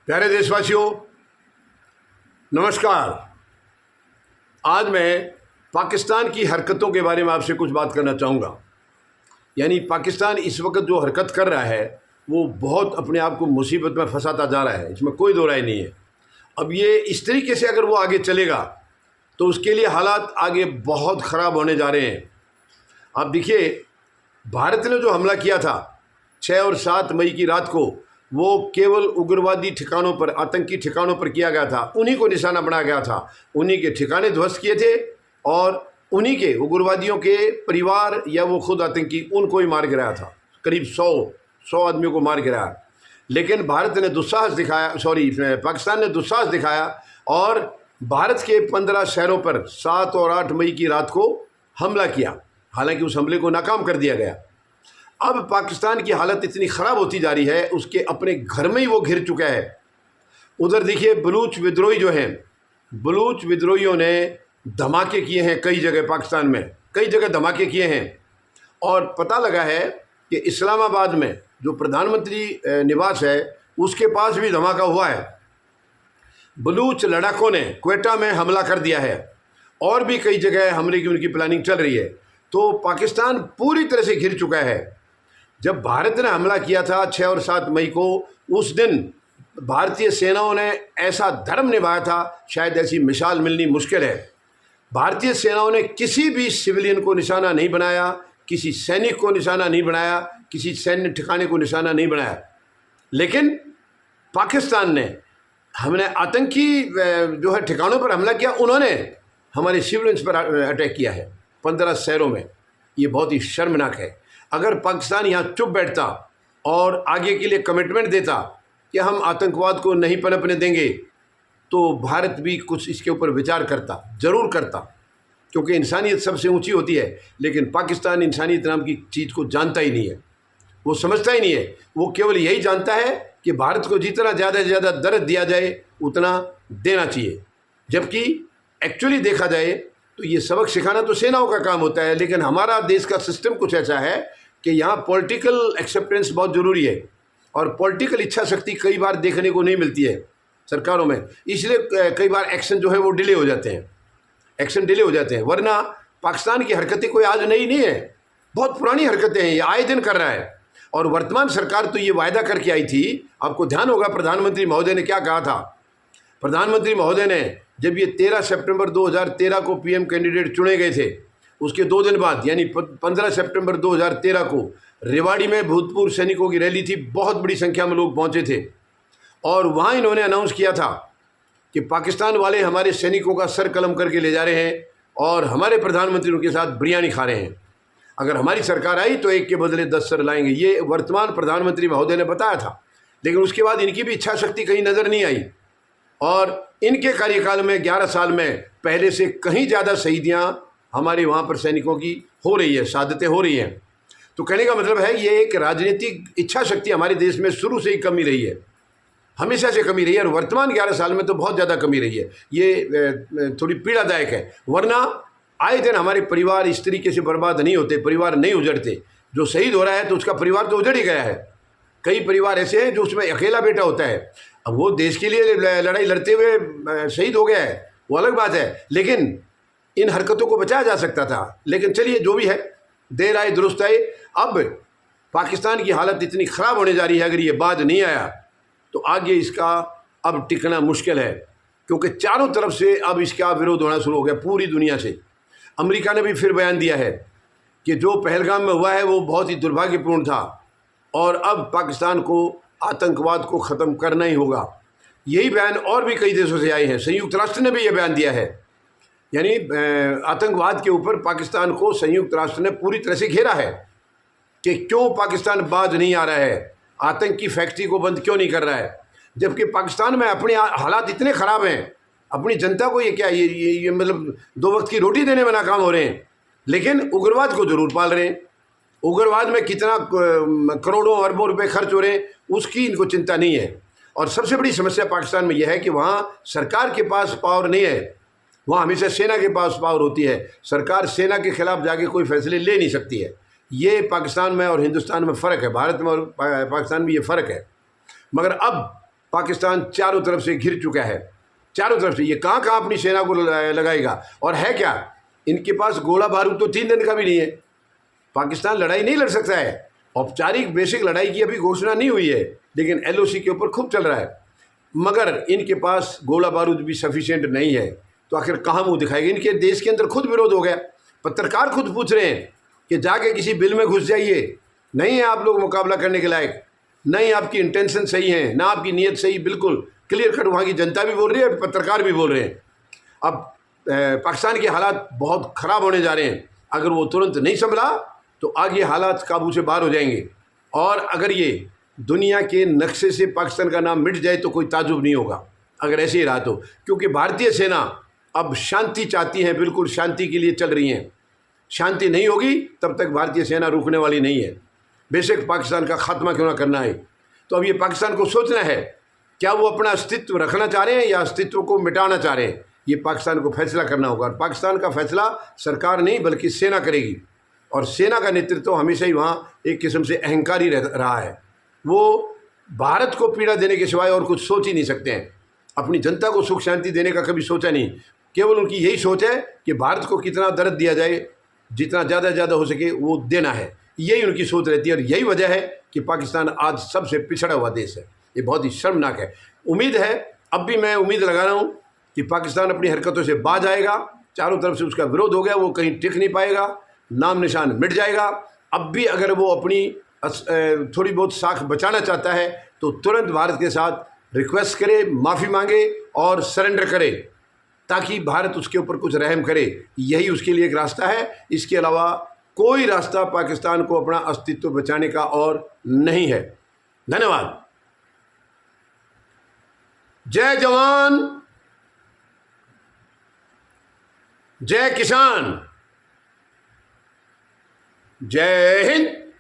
प्यारे देशवासियों, नमस्कार। आज मैं पाकिस्तान की हरकतों के बारे में आपसे कुछ बात करना चाहूँगा। यानी पाकिस्तान इस वक्त जो हरकत कर रहा है वो बहुत अपने आप को मुसीबत में फंसाता जा रहा है, इसमें कोई दो राय नहीं है। अब ये इस तरीके से अगर वो आगे चलेगा तो उसके लिए हालात आगे बहुत ख़राब होने जा रहे हैं। आप देखिए, भारत ने जो हमला किया था 6 और 7 मई की रात को, वो केवल उग्रवादी ठिकानों पर, आतंकी ठिकानों पर किया गया था। उन्हीं को निशाना बनाया गया था, उन्हीं के ठिकाने ध्वस्त किए थे और उन्हीं के उग्रवादियों के परिवार या वो खुद आतंकी, उनको ही मार गिराया था। करीब 100 आदमियों को मार गिराया। लेकिन भारत ने दुस्साहस दिखाया, पाकिस्तान ने दुस्साहस दिखाया और भारत के 15 शहरों पर 7 और 8 मई की रात को हमला किया। हालांकि उस हमले को नाकाम कर दिया गया। अब पाकिस्तान की हालत इतनी ख़राब होती जा रही है, उसके अपने घर में ही वो घिर चुका है। उधर देखिए, बलूच विद्रोही जो हैं, बलूच विद्रोहियों ने धमाके किए हैं कई जगह, पाकिस्तान में कई जगह धमाके किए हैं। और पता लगा है कि इस्लामाबाद में जो प्रधानमंत्री निवास है उसके पास भी धमाका हुआ है। बलूच लड़ाकों ने क्वेटा में हमला कर दिया है और भी कई जगह हमले की उनकी प्लानिंग चल रही है। तो पाकिस्तान पूरी तरह से घिर चुका है। जब भारत ने हमला किया था 6 और 7 मई को, उस दिन भारतीय सेनाओं ने ऐसा धर्म निभाया था, शायद ऐसी मिसाल मिलनी मुश्किल है। भारतीय सेनाओं ने किसी भी सिविलियन को निशाना नहीं बनाया, किसी सैनिक को निशाना नहीं बनाया, किसी सैन्य ठिकाने को निशाना नहीं बनाया। लेकिन पाकिस्तान ने, हमने आतंकी जो है ठिकानों पर हमला किया, उन्होंने हमारे सिविलियंस पर अटैक किया है 15 शहरों में। ये बहुत ही शर्मनाक है। अगर पाकिस्तान यहाँ चुप बैठता और आगे के लिए कमिटमेंट देता कि हम आतंकवाद को नहीं पनपने देंगे, तो भारत भी कुछ इसके ऊपर विचार करता, ज़रूर करता, क्योंकि इंसानियत सबसे ऊंची होती है। लेकिन पाकिस्तान इंसानियत नाम की चीज़ को जानता ही नहीं है, वो समझता ही नहीं है। वो केवल यही जानता है कि भारत को जितना ज़्यादा से ज़्यादा दर्द दिया जाए उतना देना चाहिए। जबकि एक्चुअली देखा जाए तो ये सबक सिखाना तो सेनाओं का काम होता है। लेकिन हमारा देश का सिस्टम कुछ ऐसा है कि यहाँ पॉलिटिकल एक्सेप्टेंस बहुत ज़रूरी है और पॉलिटिकल इच्छा शक्ति कई बार देखने को नहीं मिलती है सरकारों में। इसलिए कई बार एक्शन जो है वो डिले हो जाते हैं, एक्शन डिले हो जाते हैं। वरना पाकिस्तान की हरकतें कोई आज नई नहीं है, बहुत पुरानी हरकतें हैं, ये आए दिन कर रहा है। और वर्तमान सरकार तो ये वायदा करके आई थी, आपको ध्यान होगा प्रधानमंत्री महोदय ने क्या कहा था। प्रधानमंत्री महोदय ने जब ये 13 सितंबर 2013 को पीएम कैंडिडेट चुने गए थे, उसके 2 दिन बाद यानी 15 सितंबर 2013 को रेवाड़ी में भूतपूर्व सैनिकों की रैली थी। बहुत बड़ी संख्या में लोग पहुंचे थे और वहां इन्होंने अनाउंस किया था कि पाकिस्तान वाले हमारे सैनिकों का सर कलम करके ले जा रहे हैं और हमारे प्रधानमंत्री उनके साथ बिरयानी खा रहे हैं। अगर हमारी सरकार आई तो एक के बदले 10 सर लाएंगे, ये वर्तमान प्रधानमंत्री महोदय ने बताया था। लेकिन उसके बाद इनकी भी इच्छा शक्ति कहीं नज़र नहीं आई और इनके कार्यकाल में 11 साल में पहले से कहीं ज़्यादा शहीदियाँ हमारे वहाँ पर सैनिकों की हो रही है, शहादतें हो रही हैं। तो कहने का मतलब है ये एक राजनीतिक इच्छा शक्ति हमारे देश में शुरू से ही कमी रही है, हमेशा से कमी रही है और वर्तमान 11 साल में तो बहुत ज़्यादा कमी रही है। ये थोड़ी पीड़ादायक है। वरना आए दिन हमारे परिवार इस तरीके से बर्बाद नहीं होते, परिवार नहीं उजड़ते। जो शहीद हो रहा है तो उसका परिवार तो उजड़ ही गया है। कई परिवार ऐसे हैं जो उसमें अकेला बेटा होता है, अब वो देश के लिए लड़ाई लड़ते हुए शहीद हो गया है, वो अलग बात है। लेकिन इन हरकतों को बचाया जा सकता था। लेकिन चलिए, जो भी है, देर आए दुरुस्त आए। अब पाकिस्तान की हालत इतनी ख़राब होने जा रही है, अगर ये बाज नहीं आया तो आगे इसका अब टिकना मुश्किल है, क्योंकि चारों तरफ से अब इसका विरोध होना शुरू हो गया, पूरी दुनिया से। अमेरिका ने भी फिर बयान दिया है कि जो पहलगाम में हुआ है वो बहुत ही दुर्भाग्यपूर्ण था और अब पाकिस्तान को आतंकवाद को ख़त्म करना ही होगा। यही बयान और भी कई देशों से आए हैं। संयुक्त राष्ट्र ने भी ये बयान दिया है। यानी आतंकवाद के ऊपर पाकिस्तान को संयुक्त राष्ट्र ने पूरी तरह से घेरा है कि क्यों पाकिस्तान बाज नहीं आ रहा है, आतंक की फैक्ट्री को बंद क्यों नहीं कर रहा है। जबकि पाकिस्तान में अपने हालात इतने ख़राब हैं, अपनी जनता को ये क्या, ये मतलब 2 वक्त की रोटी देने में नाकाम हो रहे हैं, लेकिन उग्रवाद को ज़रूर पाल रहे हैं। उग्रवाद में कितना करोड़ों अरबों रुपए खर्च हो रहे हैं उसकी इनको चिंता नहीं है। और सबसे बड़ी समस्या पाकिस्तान में यह है कि वहाँ सरकार के पास पावर नहीं है, वहाँ हमेशा सेना के पास पावर होती है। सरकार सेना के खिलाफ जाके कोई फैसले ले नहीं सकती है। ये पाकिस्तान में और हिंदुस्तान में फ़र्क है, भारत में और पाकिस्तान में ये फ़र्क है। मगर अब पाकिस्तान चारों तरफ से घिर चुका है, चारों तरफ से। ये कहाँ कहाँ अपनी सेना को लगाएगा? और है क्या, इनके पास गोला बारूद तो 3 दिन का भी नहीं है। पाकिस्तान लड़ाई नहीं लड़ सकता है। औपचारिक बेसिक लड़ाई की अभी घोषणा नहीं हुई है, लेकिन LOC के ऊपर खूब चल रहा है। मगर इनके पास गोला बारूद भी सफिशिएंट नहीं है, तो आखिर कहाँ मुंह दिखाएगा? इनके देश के अंदर खुद विरोध हो गया। पत्रकार खुद पूछ रहे हैं कि जाके किसी बिल में घुस जाइए, नहीं है आप लोग मुकाबला करने के लायक, नहीं आपकी इंटेंशन सही है, ना आपकी नीयत सही, बिल्कुल क्लियर कट वहाँ की जनता भी बोल रही है, पत्रकार भी बोल रहे हैं। अब पाकिस्तान के हालात बहुत ख़राब होने जा रहे हैं। अगर वो तुरंत नहीं संभला तो आगे हालात काबू से बाहर हो जाएंगे। और अगर ये दुनिया के नक्शे से पाकिस्तान का नाम मिट जाए तो कोई ताजुब नहीं होगा, अगर ऐसे ही रहा तो। क्योंकि भारतीय सेना अब शांति चाहती है, बिल्कुल शांति के लिए चल रही हैं। शांति नहीं होगी तब तक भारतीय सेना रुकने वाली नहीं है, बेशक पाकिस्तान का खात्मा क्यों ना करना है। तो अब ये पाकिस्तान को सोचना है, क्या वो अपना अस्तित्व रखना चाह रहे हैं या अस्तित्व को मिटाना चाह रहे हैं? ये पाकिस्तान को फैसला करना होगा। और पाकिस्तान का फैसला सरकार नहीं बल्कि सेना करेगी। और सेना का नेतृत्व हमेशा ही वहाँ एक किस्म से अहंकारी रहा है। वो भारत को पीड़ा देने के सिवाय और कुछ सोच ही नहीं सकते हैं। अपनी जनता को सुख शांति देने का कभी सोचा नहीं। केवल उनकी यही सोच है कि भारत को कितना दर्द दिया जाए, जितना ज़्यादा हो सके वो देना है। यही उनकी सोच रहती है। और यही वजह है कि पाकिस्तान आज सबसे पिछड़ा हुआ देश है। ये बहुत ही शर्मनाक है। उम्मीद है, अब भी मैं उम्मीद लगा रहा हूँ कि पाकिस्तान अपनी हरकतों से बाज आएगा। चारों तरफ से उसका विरोध हो गया, वो कहीं टिक नहीं पाएगा, नाम निशान मिट जाएगा। अब भी अगर वो अपनी थोड़ी बहुत साख बचाना चाहता है तो तुरंत भारत के साथ रिक्वेस्ट करे, माफ़ी मांगे और सरेंडर करे, ताकि भारत उसके ऊपर कुछ रहम करे। यही उसके लिए एक रास्ता है। इसके अलावा कोई रास्ता पाकिस्तान को अपना अस्तित्व बचाने का और नहीं है। धन्यवाद। जय जवान, जय किसान, जय हिंद।